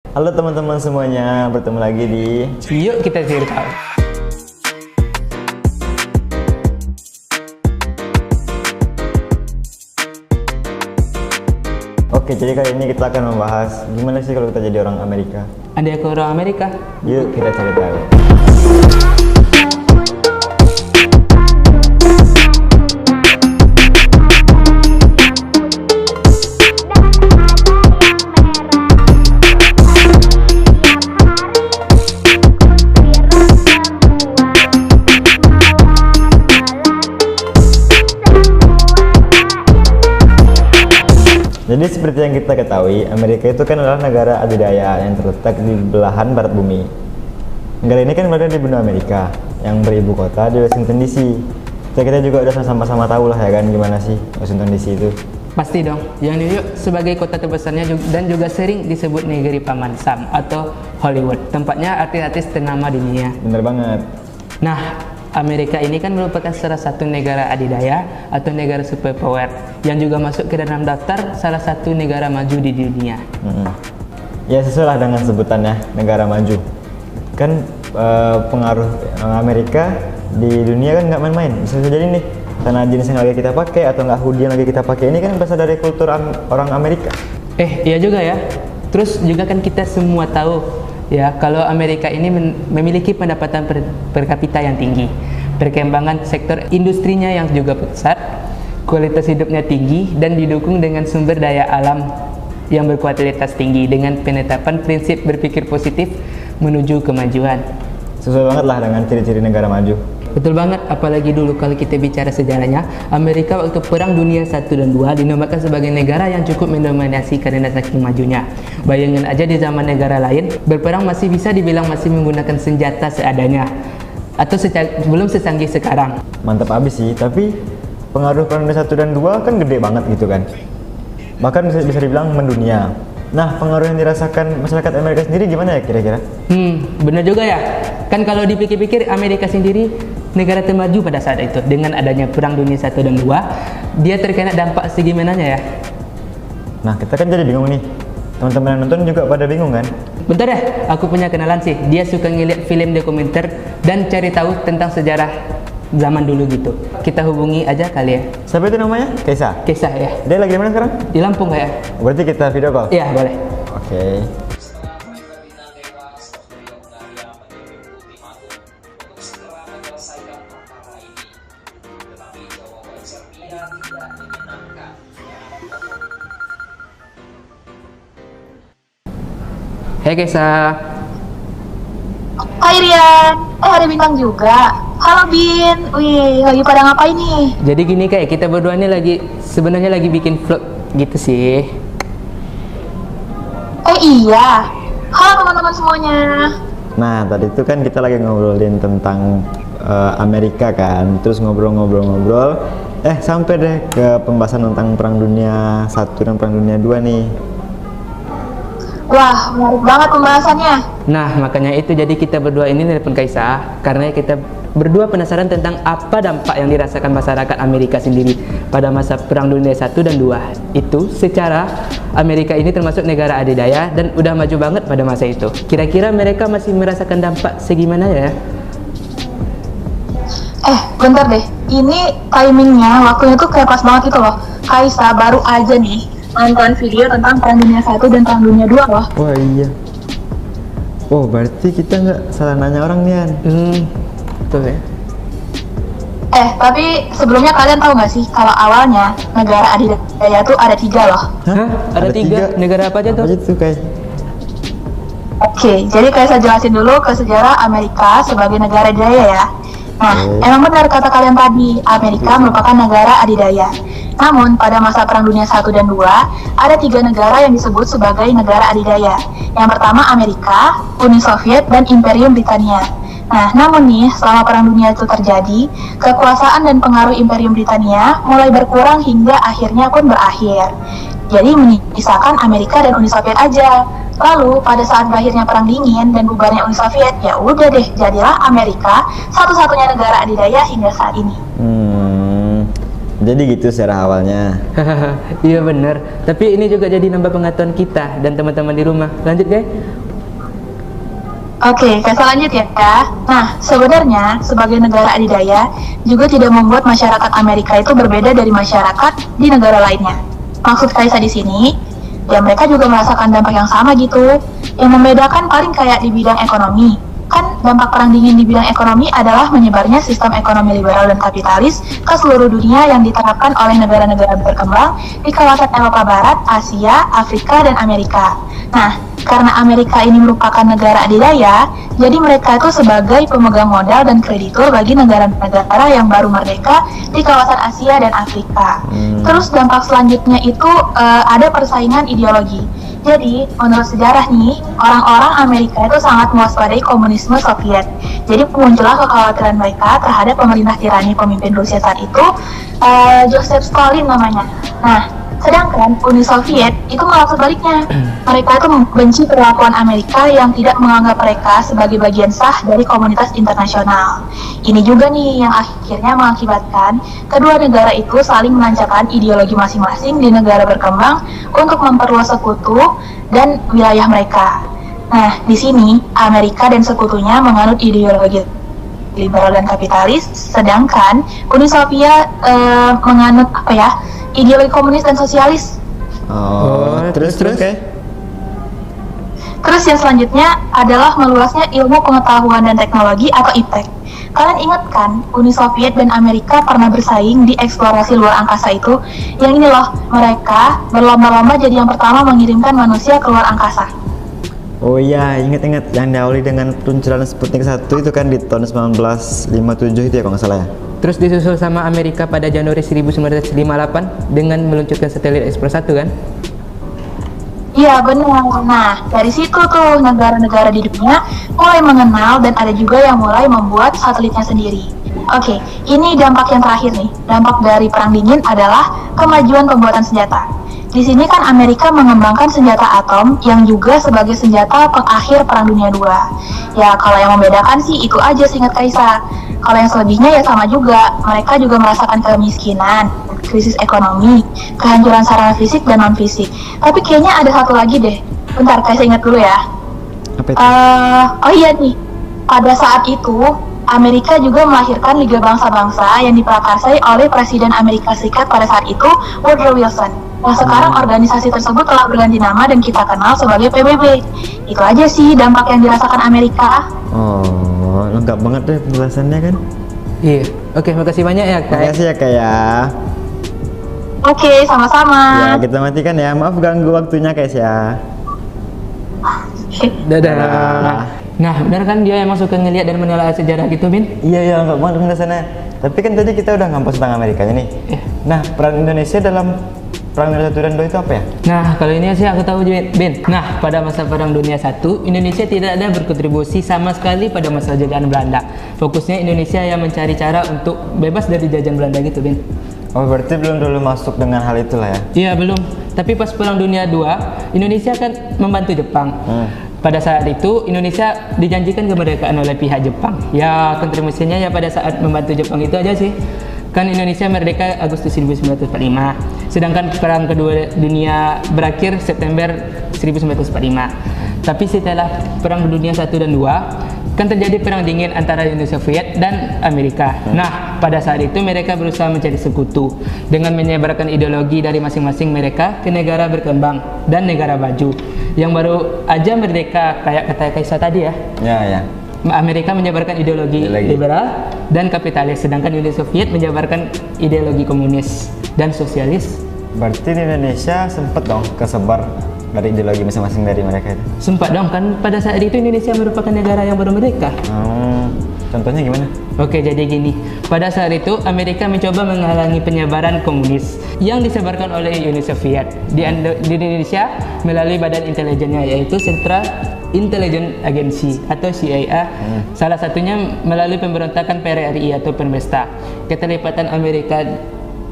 Halo teman-teman semuanya, bertemu lagi di Yuk kita cari tahu. Oke, jadi kali ini kita akan membahas gimana sih kalau kita jadi orang Amerika. Ada ke orang Amerika? Yuk kita cari tahu. Jadi seperti yang kita ketahui, Amerika itu kan adalah negara adidaya yang terletak di belahan barat bumi. Negara ini kan berada di benua Amerika, yang beribu kota di Washington DC. Kita juga udah sama-sama tahu lah ya kan gimana sih Washington DC itu. Pasti dong, yang New York sebagai kota terbesarnya dan juga sering disebut negeri Paman Sam atau Hollywood, tempatnya artis-artis ternama dunia. Bener banget. Nah, Amerika ini kan merupakan salah satu negara adidaya atau negara superpower yang juga masuk ke dalam daftar salah satu negara maju di dunia. Ya sesuai lah dengan sebutannya negara maju. Kan pengaruh Amerika di dunia kan nggak main-main. Bisa jadi nih tanah jenis yang lagi kita pakai atau nggak hoodie yang lagi kita pakai ini kan berasal dari kultur orang Amerika. Iya juga ya. Terus juga kan kita semua tahu ya kalau Amerika ini memiliki pendapatan per kapita yang tinggi, perkembangan sektor industrinya yang juga pesat, kualitas hidupnya tinggi, dan didukung dengan sumber daya alam yang berkualitas tinggi dengan penetapan prinsip berpikir positif menuju kemajuan. Sesuai banget lah dengan ciri-ciri negara maju. Betul banget, apalagi dulu kalau kita bicara sejarahnya, Amerika waktu Perang Dunia I dan II dinamakan sebagai negara yang cukup mendominasi karena saking majunya. Bayangin aja di zaman negara lain, berperang masih bisa dibilang masih menggunakan senjata seadanya atau belum secanggih sekarang. Mantap abis sih, tapi pengaruh Perang Dunia I dan II kan gede banget gitu kan. Bahkan bisa dibilang mendunia. Nah, pengaruh yang dirasakan masyarakat Amerika sendiri gimana ya kira-kira? Bener juga ya. Kan kalau dipikir-pikir Amerika sendiri negara termaju pada saat itu. Dengan adanya Perang Dunia I dan II, dia terkena dampak segimananya ya. Nah, kita kan jadi bingung nih. Teman-teman yang nonton juga pada bingung kan? Bentar deh, aku punya kenalan sih. Dia suka ngeliat film dokumenter dan cari tahu tentang sejarah zaman dulu gitu. Kita hubungi aja kali ya. Siapa itu namanya? Keisa? Keisa ya. Dia lagi di mana sekarang? Di Lampung ya? Berarti kita video call? Iya, boleh. Oke. Hai Keisa. Hai Rian, ada Bintang juga. Halo Bin, wih, lagi pada ngapain nih? Jadi gini kayak kita berdua ini sebenarnya lagi bikin vlog gitu sih. Iya, halo teman-teman semuanya. Nah, tadi itu kan kita lagi ngobrolin tentang Amerika kan, terus ngobrol-ngobrol, sampai deh ke pembahasan tentang Perang Dunia I dan Perang Dunia II nih. Wah, menarik banget pembahasannya. Nah, makanya itu jadi kita berdua ini nelpon Kaisa karena kita berdua penasaran tentang apa dampak yang dirasakan masyarakat Amerika sendiri pada masa Perang Dunia I dan II. Itu secara Amerika ini termasuk negara adidaya dan udah maju banget pada masa itu. Kira-kira mereka masih merasakan dampak segimana ya? Bentar deh. Ini timingnya, waktunya tuh kayak pas banget gitu loh. Kaisa baru aja nih nonton video tentang Perang Dunia I dan Perang Dunia II loh. Wah iya. Oh berarti kita nggak salah nanya orang nih An. Tuh ya. Tapi sebelumnya kalian tahu nggak sih kalau awalnya negara adidaya tuh ada 3 loh. Hah? Ada tiga? Negara apa aja tuh? Apa aja tuh kayak? Oke, jadi kayak saya jelasin dulu ke sejarah Amerika sebagai negara adidaya ya. Nah, emang benar kata kalian tadi, Amerika merupakan negara adidaya. Namun, pada masa Perang Dunia I dan II, ada 3 negara yang disebut sebagai negara adidaya. Yang pertama Amerika, Uni Soviet, dan Imperium Britania. Nah, namun nih, selama Perang Dunia itu terjadi, kekuasaan dan pengaruh Imperium Britania mulai berkurang hingga akhirnya pun berakhir. Jadi menyisakan Amerika dan Uni Soviet aja. Lalu pada saat berakhirnya Perang Dingin dan bubarnya Uni Soviet, ya udah deh, jadilah Amerika satu-satunya negara adidaya hingga saat ini. Jadi gitu secara awalnya. Iya bener. Tapi ini juga jadi nambah pengetahuan kita dan teman-teman di rumah. Lanjut guys. Oke, ke selanjutnya ya. Nah, sebenarnya sebagai negara adidaya juga tidak membuat masyarakat Amerika itu berbeda dari masyarakat di negara lainnya. Maksud Kaisa di sini, ya mereka juga merasakan dampak yang sama gitu. Yang membedakan paling kayak di bidang ekonomi. Kan dampak perang dingin di bidang ekonomi adalah menyebarnya sistem ekonomi liberal dan kapitalis ke seluruh dunia yang diterapkan oleh negara-negara berkembang di kawasan Eropa Barat, Asia, Afrika, dan Amerika. Nah, karena Amerika ini merupakan negara adidaya, jadi mereka itu sebagai pemegang modal dan kreditur bagi negara-negara yang baru merdeka di kawasan Asia dan Afrika. Terus dampak selanjutnya itu ada persaingan ideologi. Jadi, menurut sejarah nih, orang-orang Amerika itu sangat mewaspadai komunisme Soviet. Jadi, muncullah kekhawatiran mereka terhadap pemerintah tirani pemimpin Rusia saat itu, Joseph Stalin namanya. Nah, sedangkan Uni Soviet itu malah sebaliknya. Mereka itu membenci perlakuan Amerika yang tidak menganggap mereka sebagai bagian sah dari komunitas internasional. Ini juga nih yang akhirnya mengakibatkan kedua negara itu saling menancapkan ideologi masing-masing di negara berkembang untuk memperluas sekutu dan wilayah mereka. Nah, di sini Amerika dan sekutunya menganut ideologi liberal dan kapitalis, sedangkan Uni Soviet menganut ideologi komunis dan sosialis. Terus oke. Terus yang selanjutnya adalah meluasnya ilmu pengetahuan dan teknologi atau IPTEK. Kalian ingat kan, Uni Soviet dan Amerika pernah bersaing di eksplorasi luar angkasa itu? Yang ini loh, mereka berlomba-lomba jadi yang pertama mengirimkan manusia ke luar angkasa. Oh iya, ingat-ingat yang diawali dengan peluncuran Sputnik 1 itu kan di tahun 1957 itu ya kalau nggak salah ya. Terus disusul sama Amerika pada Januari 1958 dengan meluncurkan satelit Express 1 kan? Iya benar. Nah, dari situ tuh negara-negara di dunia mulai mengenal dan ada juga yang mulai membuat satelitnya sendiri. Oke, ini dampak yang terakhir nih. Dampak dari Perang Dingin adalah kemajuan pembuatan senjata. Di sini kan Amerika mengembangkan senjata atom yang juga sebagai senjata pengakhir Perang Dunia II. Ya, kalau yang membedakan sih itu aja seingat Kaisa. Kalau yang selebihnya ya sama juga. Mereka juga merasakan kemiskinan, krisis ekonomi, kehancuran sarana fisik dan non-fisik. Tapi kayaknya ada satu lagi deh. Bentar, Kaisa ingat dulu ya. Apa itu? Oh iya nih, pada saat itu Amerika juga melahirkan Liga Bangsa-Bangsa yang diprakarsai oleh Presiden Amerika Serikat pada saat itu, Woodrow Wilson. Nah, sekarang organisasi tersebut telah berganti nama dan kita kenal sebagai PBB. Itu aja sih dampak yang dirasakan Amerika. Oh, lengkap banget deh penjelasannya kan. Iya. Oke, makasih banyak ya, Kak. Makasih ya Kak ya. Oke, sama-sama. Ya, kita matikan ya. Maaf ganggu waktunya guys ya. Dadah. Dadah. Nah, benar kan dia emang suka ngeliat dan menelaah sejarah gitu, Bin? Iya, lengkap banget penjelasannya. Tapi kan tadi kita udah ngampus tentang Amerikanya nih. Nah, peran Indonesia dalam Perang Dunia 1 dan 2 itu apa ya? Nah, kalau ini sih aku tahu, Ben. Nah, pada masa Perang Dunia 1, Indonesia tidak ada berkontribusi sama sekali pada masa jajahan Belanda. Fokusnya Indonesia yang mencari cara untuk bebas dari jajahan Belanda gitu, Ben. Oh, berarti belum dulu masuk dengan hal itulah ya? Iya, belum. Tapi pas Perang Dunia 2, Indonesia kan membantu Jepang. Pada saat itu, Indonesia dijanjikan kemerdekaan oleh pihak Jepang. Ya, kontribusinya ya pada saat membantu Jepang itu aja sih. Kan Indonesia merdeka Agustus 1945, sedangkan Perang Kedua Dunia berakhir September 1945. Tapi setelah Perang Dunia 1 dan 2, kan terjadi perang dingin antara Uni Soviet dan Amerika. Nah, pada saat itu mereka berusaha mencari sekutu dengan menyebarkan ideologi dari masing-masing mereka ke negara berkembang dan negara maju yang baru aja merdeka, kayak kata Kaisa tadi ya. Ya. Amerika menyebarkan ideologi liberal dan kapitalis, sedangkan Uni Soviet menyebarkan ideologi komunis dan sosialis. Berarti di Indonesia sempat dong kesebar dari ideologi masing-masing dari mereka itu? Sempat dong, kan pada saat itu Indonesia merupakan negara yang baru merdeka. Contohnya gimana? Oke, jadi gini. Pada saat itu Amerika mencoba menghalangi penyebaran komunis yang disebarkan oleh Uni Soviet di Indonesia melalui badan intelijennya, yaitu Central Intelligence Agency atau CIA. Salah satunya melalui pemberontakan PRRI atau Permesta. Keterlibatan Amerika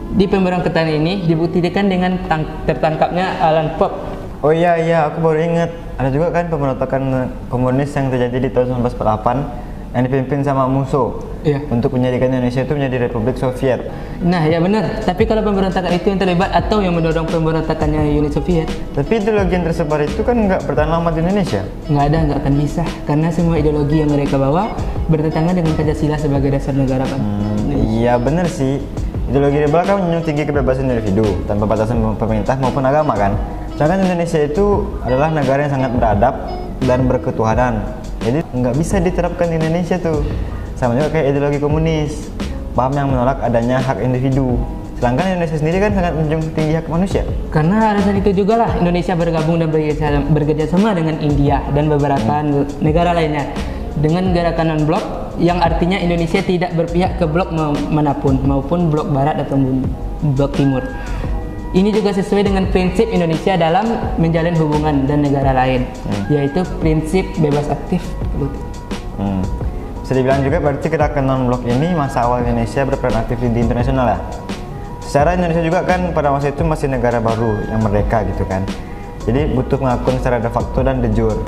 di pemberontakan ini dibuktikan dengan tertangkapnya Alan Pope. Oh iya, aku baru ingat. Ada juga kan pemberontakan komunis yang terjadi di tahun 1948 yang dipimpin sama Musso. Iya. untuk menjadikan Indonesia itu menjadi Republik Soviet. Nah, ya benar. Tapi kalau pemberontakan itu yang terlibat atau yang mendorong pemberontakannya Uni Soviet, Tapi ideologi yang tersebar itu kan nggak bertahan lama di Indonesia. nggak akan bisa. Karena semua ideologi yang mereka bawa bertentangan dengan Pancasila sebagai dasar negara, Pak. Iya benar sih. Ideologi liberal kan menjunjung tinggi kebebasan individu tanpa batasan pemerintah maupun agama kan. Sedangkan Indonesia itu adalah negara yang sangat beradab dan berketuhanan. Jadi nggak bisa diterapkan di Indonesia tuh. Sama juga kayak ideologi komunis, paham yang menolak adanya hak individu. Sedangkan Indonesia sendiri kan sangat menjunjung tinggi hak manusia. Karena alasan itu juga lah Indonesia bergabung dan bekerja sama dengan India dan beberapa negara lainnya dengan gerakan non-blok, yang artinya Indonesia tidak berpihak ke blok manapun, maupun blok barat atau blok timur. Ini juga sesuai dengan prinsip Indonesia dalam menjalin hubungan dan negara lain, yaitu prinsip bebas aktif. Bisa dibilang juga berarti gerakan non-blok ini masa awal Indonesia berperan aktif di internasional ya. Secara Indonesia juga kan pada masa itu masih negara baru yang merdeka gitu kan. Jadi butuh pengakuan secara de facto dan de jure,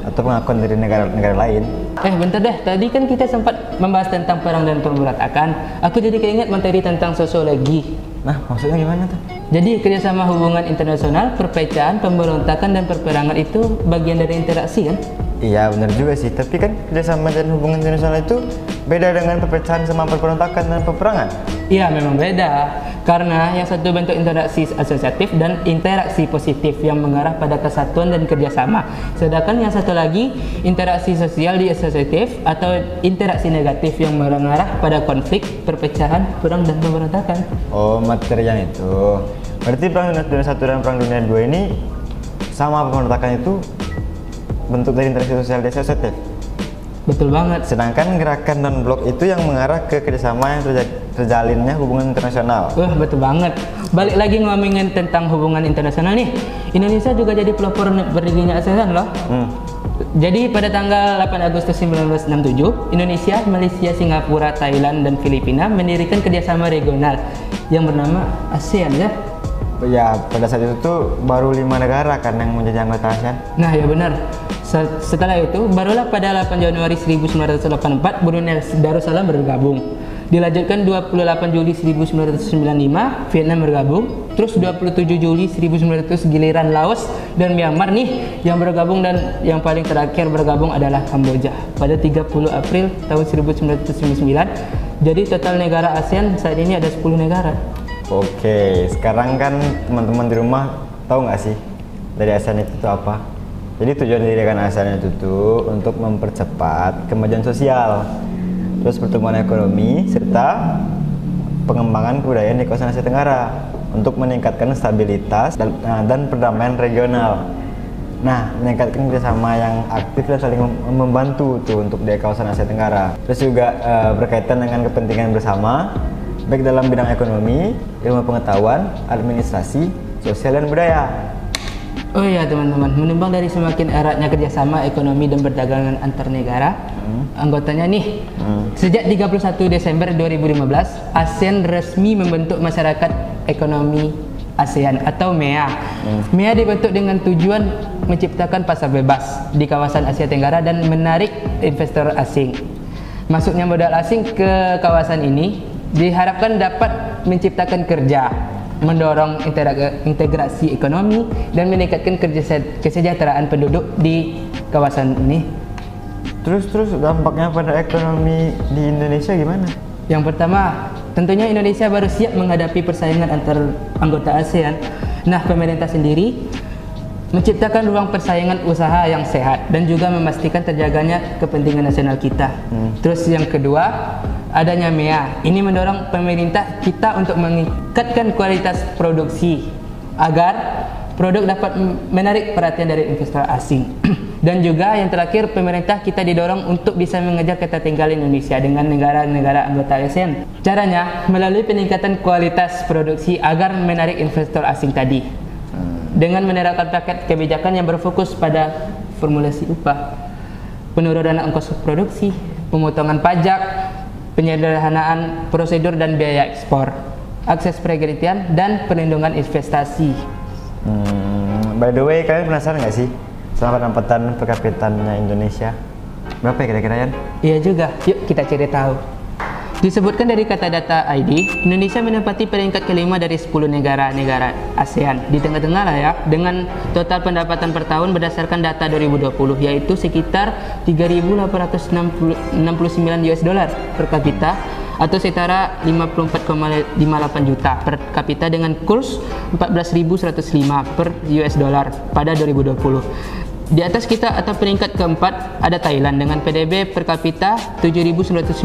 atau pengakuan dari negara-negara lain. Bentar deh, tadi kan kita sempat membahas tentang perang dan pemberontakan. Aku jadi keinget materi tentang sosiologi. Nah, maksudnya gimana tuh? Jadi kerjasama hubungan internasional, perpecahan, pemberontakan, dan perperangan itu bagian dari interaksi kan? Iya benar juga sih, tapi kan kerjasama dan hubungan internasional itu beda dengan perpecahan sama pemberontakan dan peperangan. Iya memang beda, karena yang satu bentuk interaksi asosiatif dan interaksi positif yang mengarah pada kesatuan dan kerjasama, sedangkan yang satu lagi interaksi sosial disosiatif atau interaksi negatif yang mengarah pada konflik, perpecahan, perang, dan pemberontakan. Oh, materi yang itu. Berarti perang dunia 1 dan perang dunia 2 ini sama pemberontakan itu bentuk dari interaksi sosial disosiatif. Betul banget. Sedangkan gerakan non-blok itu yang mengarah ke kerjasama yang terjalinnya hubungan internasional. Betul banget. Balik lagi ngomongin tentang hubungan internasional nih, Indonesia juga jadi pelopor berdirinya ASEAN loh. Jadi pada tanggal 8 Agustus 1967, Indonesia, Malaysia, Singapura, Thailand, dan Filipina mendirikan kerjasama regional yang bernama ASEAN ya. Ya, pada saat itu tuh baru 5 negara kan yang menjadi anggota ASEAN. Nah ya benar. Setelah itu, barulah pada 8 Januari 1984 Brunei Darussalam bergabung. Dilanjutkan 28 Juli 1995 Vietnam bergabung. Terus 27 Juli 1900 giliran Laos dan Myanmar nih yang bergabung, dan yang paling terakhir bergabung adalah Kamboja pada 30 April tahun 1999. Jadi total negara ASEAN saat ini ada 10 negara. Oke, sekarang kan teman-teman di rumah tahu nggak sih dari ASEAN itu tuh apa? Jadi tujuan didirikan ASEAN itu tuh untuk mempercepat kemajuan sosial, terus pertumbuhan ekonomi, serta pengembangan kebudayaan di kawasan Asia Tenggara untuk meningkatkan stabilitas dan perdamaian regional. Nah, meningkatkan kerjasama yang aktif dan saling membantu tuh untuk di kawasan Asia Tenggara. Terus juga berkaitan dengan kepentingan bersama, baik dalam bidang ekonomi, ilmu pengetahuan, administrasi, sosial, dan budaya. Oh iya teman-teman, menimbang dari semakin eratnya kerjasama ekonomi dan perdagangan antar negara, anggotanya nih, sejak 31 Desember 2015, ASEAN resmi membentuk Masyarakat Ekonomi ASEAN atau MEA. MEA dibentuk dengan tujuan menciptakan pasar bebas di kawasan Asia Tenggara dan menarik investor asing. Masuknya modal asing ke kawasan ini diharapkan dapat menciptakan kerja, mendorong integrasi ekonomi, dan meningkatkan kesejahteraan penduduk di kawasan ini. Terus dampaknya pada ekonomi di Indonesia gimana? Yang pertama, tentunya Indonesia baru siap menghadapi persaingan antar anggota ASEAN. Nah, pemerintah sendiri menciptakan ruang persaingan usaha yang sehat dan juga memastikan terjaganya kepentingan nasional kita. Terus yang kedua, adanya MEA. Ini mendorong pemerintah kita untuk meningkatkan kualitas produksi agar produk dapat menarik perhatian dari investor asing. Dan juga yang terakhir, pemerintah kita didorong untuk bisa mengejar ketertinggalan Indonesia dengan negara-negara anggota ASEAN. Caranya melalui peningkatan kualitas produksi agar menarik investor asing tadi. Dengan menerapkan paket kebijakan yang berfokus pada formulasi upah, penurunan ongkos produksi, pemotongan pajak, penyederhanaan prosedur dan biaya ekspor, akses perkreditan, dan perlindungan investasi. By the way, kalian penasaran nggak sih sama pendapatan per kapitanya Indonesia? Berapa ya kira-kira Yan? Iya juga, yuk kita cari tahu. Disebutkan dari kata data ID, Indonesia menempati peringkat kelima dari 10 negara-negara ASEAN. Di tengah-tengah lah ya, dengan total pendapatan per tahun berdasarkan data 2020, yaitu sekitar 3.869 US dollar per kapita, atau setara 54,58 juta per kapita dengan kurs 14.105 per US dollar pada 2020. Di atas kita atau peringkat keempat ada Thailand dengan PDB per kapita 7.990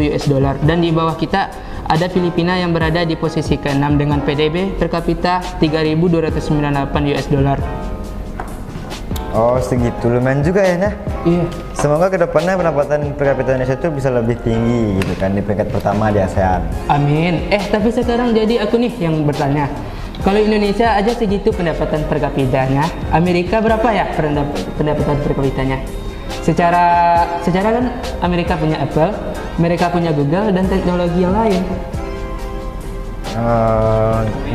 US dollar, dan di bawah kita ada Filipina yang berada di posisi keenam dengan PDB per kapita 3.298 US dollar. Oh segitu, lumayan juga ya. Iya. Semoga kedepannya pendapatan per kapita Indonesia itu bisa lebih tinggi gitu kan, di peringkat pertama di ASEAN. Amin. Tapi sekarang jadi aku nih yang bertanya. Kalau Indonesia aja segitu pendapatan per kapitanya, Amerika berapa ya pendapatan per kapitanya? Secara kan Amerika punya Apple, mereka punya Google dan teknologi yang lain.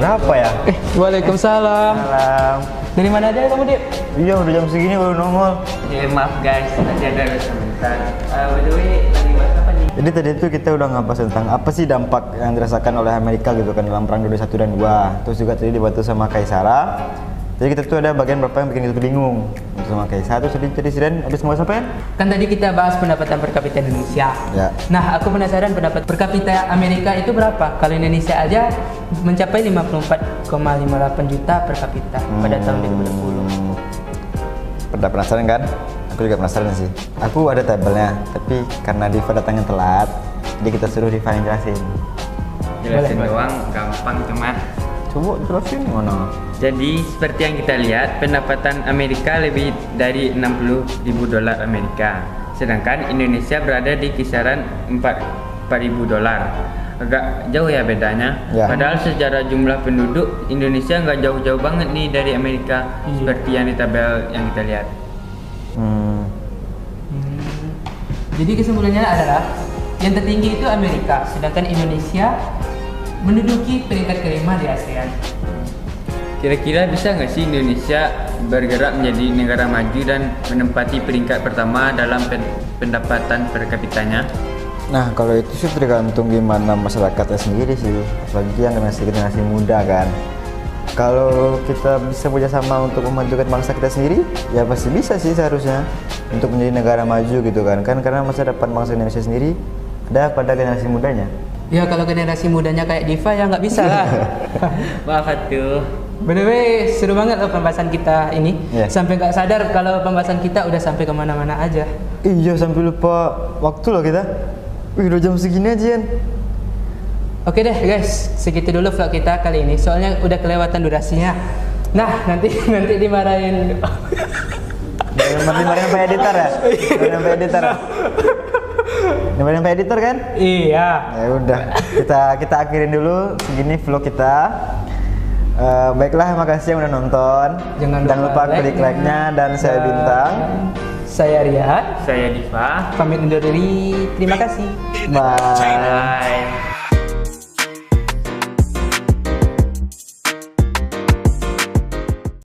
Berapa ya? Waalaikumsalam. Salam. Dari mana aja kamu, Dip? Iya udah jam segini baru nongol. Ya maaf guys, tadi ada sebentar. By the way, lagi bahas apa nih? Jadi tadi itu kita udah ngebahas tentang apa sih dampak yang dirasakan oleh Amerika gitu kan dalam perang dunia 1 dan 2. Terus juga tadi dibantu sama Kaisara. Jadi kita tuh ada bagian berapa yang bikin kita bingung sama Kaisara. Terus tadi Siren habis mau apa ya? Kan tadi kita bahas pendapatan per kapita Indonesia. Ya. Nah, aku penasaran pendapat per kapita Amerika itu berapa? Kalau Indonesia aja mencapai 54,58 juta per kapita pada tahun 2020. Pada penasaran kan? Aku juga penasaran sih. Aku ada tabelnya, tapi karena Diva datangnya telat, jadi kita suruh Diva yang jelasin. Jelasin Boleh. doang gampang cuma. Coba jelasin mana? Jadi seperti yang kita lihat, pendapatan Amerika lebih dari 60.000 dolar Amerika, sedangkan Indonesia berada di kisaran 4.000 dolar. Agak jauh ya bedanya. Ya. Padahal secara jumlah penduduk Indonesia nggak jauh-jauh banget nih dari Amerika, seperti yang di tabel yang kita lihat. Jadi kesimpulannya adalah yang tertinggi itu Amerika, sedangkan Indonesia menduduki peringkat kelima di ASEAN. Kira-kira bisa nggak sih Indonesia bergerak menjadi negara maju dan menempati peringkat pertama dalam pendapatan per kapitanya? Nah kalau itu sih tergantung gimana masyarakatnya sendiri sih, apalagi yang generasi muda kan. Kalau kita bisa bekerjasama untuk memajukan bangsa kita sendiri, ya pasti bisa sih seharusnya untuk menjadi negara maju gitu kan karena masa depan bangsa Indonesia sendiri ada pada generasi mudanya. Ya kalau generasi mudanya kayak Diva ya nggak bisa lah. Maaf atuh. By the way, seru banget loh pembahasan kita ini. Yeah. Sampai nggak sadar kalau pembahasan kita udah sampai kemana-mana aja. Iya sampai lupa waktu loh kita. Wih udah jam segini aja Yan. Oke deh guys, segitu dulu vlog kita kali ini. Soalnya udah kelewatan durasinya. Nah nanti dimarahin. Dimarahin Pak Editor ya? Dimarahin Pak Editor ya? Dimarahin Pak Editor kan? Iya. Ya udah, kita akhirin dulu segini vlog kita. Baiklah, makasih yang udah nonton. Jangan lupa lupa klik like-nya dan saya Bintang. Saya Riyad. Saya Diva. Pamit undur diri. Terima kasih. Bye. Bye.